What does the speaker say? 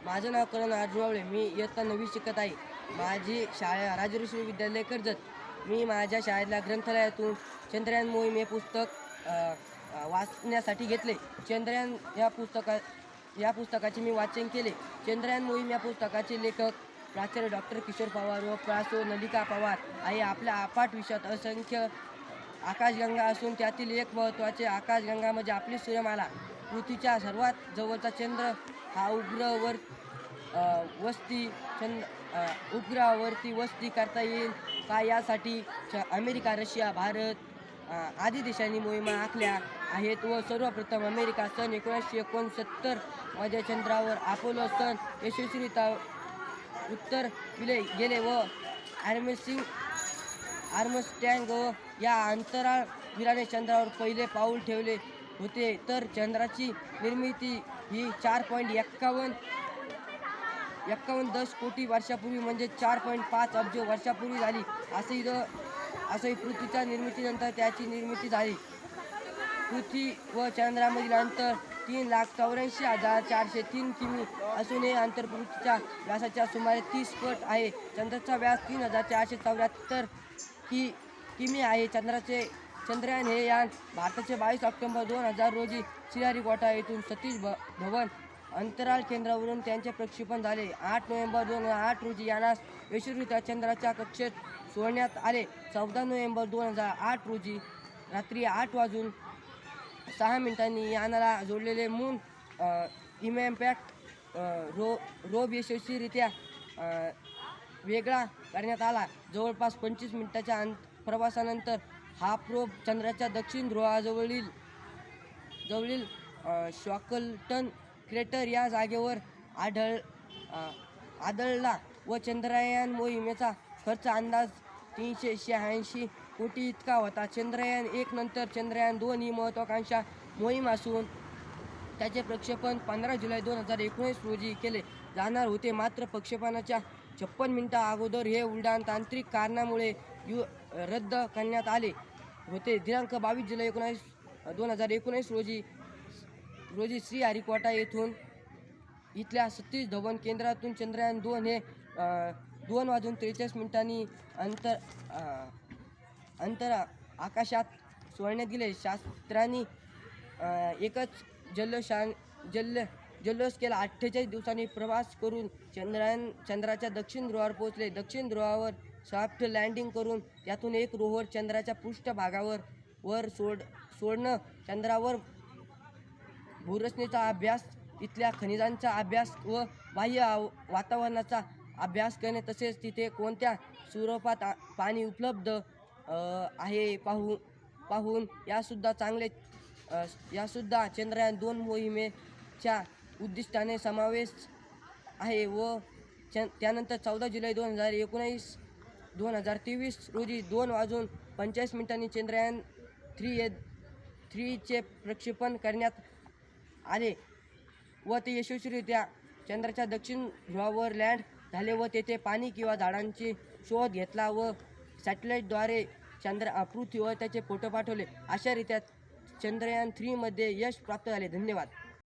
माझं नाव करण अर्जुन. मी इयत्ता 9वी शिकत आहे. माझी शाळा राजऋषी विद्यालय कर्जत. मी माझ्या शाळेतल्या ग्रंथालयातून चंद्रयान मोहीम हे पुस्तक वाचण्यासाठी घेतले. चंद्रयान या पुस्तकाचे मी वाचन केले. चंद्रयान मोहीम या पुस्तकाचे लेखक प्राचार्य डॉक्टर किशोर पवार व प्रा. नलिका पवार आहे. आपल्या अफाट विश्वात असंख्य आकाशगंगा असून त्यातील एक महत्त्वाचे आकाशगंगा म्हणजे आपली सूर्यमाला. पृथ्वीच्या सर्वात जवळचा चंद्र हा उपग्रहावरती वस्ती करता येईल का यासाठी अमेरिका, रशिया, भारत आदी देशांनी मोहिमा आखल्या आहेत व सर्वप्रथम अमेरिका सन 1969 मध्ये चंद्रावर अपोलो सन यशस्वीरित्या उत्तर गेले व आर्मस्ट्रँग या अंतराळवीराने चंद्रावर पहिले पाऊल ठेवले होते. तर चंद्राची निर्मिती ही 4.51 कोटी वर्षापूर्वी म्हणजे 4.5 अब्ज वर्षापूर्वी झाली. असंही पृथ्वीच्या निर्मितीनंतर त्याची निर्मिती झाली. पृथ्वी व चंद्रामधील अंतर 3,84,403 किमी असून हे अंतर पृथ्वीच्या व्यासाच्या सुमारे 30 पट आहे. चंद्राचा व्यास 3,474 किमी आहे. चंद्रयान हे यान भारताचे 22 ऑक्टोबर 2000 रोजी श्रीहरिकोटा येथून सतीश धवन अंतराळ केंद्रावरून त्यांचे प्रक्षेपण झाले. 8 नोव्हेंबर 2008 रोजी यानास यशस्वीरित्या चंद्राच्या कक्षेत सोडण्यात आले. 14 नोव्हेंबर 2008 रोजी रात्री 8:06 यानाला जोडलेले मून इम्पॅक्ट रोब यशस्वीरित्या वेगळा करण्यात आला. जवळपास 25 मिनिटाच्या प्रवासानंतर हा प्रोब चंद्राच्या दक्षिण ध्रुवाजवळील शॉकल्टन क्रेटर या जागेवर आदळला व चंद्रयान मोहिमेचा खर्च अंदाज 386 कोटी इतका होता. चंद्रयान 1 नंतर चंद्रयान 2 ही महत्त्वाकांक्षा मोहीम असून त्याचे प्रक्षेपण 15 जुलै 2019 रोजी केले जाणार होते. मात्र प्रक्षेपणाच्या 56 मिनिटा अगोदर हे उड्डाण तांत्रिक कारणामुळे रद्द करण्यात आले होते. दिनांक 22 जुलै 2019 रोजी श्रीहरिकोटा इथल्या सतीश धवन केंद्रातून चंद्रयान 2 हे 2:43 अंतर आकाशात सोडण्यात गेले. शास्त्रज्ञांनी एकच जल्लोष केला. 48 दिवसांनी प्रवास करून चंद्राच्या दक्षिण ध्रुवावर पोहोचले. दक्षिण ध्रुवावर सॉफ्ट लँडिंग करून त्यातून एक रोव्हर चंद्राच्या पृष्ठभागावर सोडणं, चंद्रावर भूरचनेचा अभ्यास, तिथल्या खनिजांचा अभ्यास व बाह्य वातावरणाचा अभ्यास करणे तसेच तिथे कोणत्या स्वरूपात पाणी उपलब्ध आहे पाहून यासुद्धा चंद्रयान 2 मोहिमेच्या उद्दिष्टाने समावेश आहे. व त्यानंतर 14 जुलै 2023 रोजी 2:45 चंद्रयान 3 चे प्रक्षेपण करण्यात आले व ते यशस्वीरित्या चंद्राच्या दक्षिण ध्रुवावर लँड झाले व तेथे पाणी किंवा झाडांचे शोध घेतला व सॅटेलाईटद्वारे पृथ्वीवर त्याचे फोटो पाठवले. अशा रीत्या चंद्रयान 3 मध्ये यश प्राप्त झाले. धन्यवाद.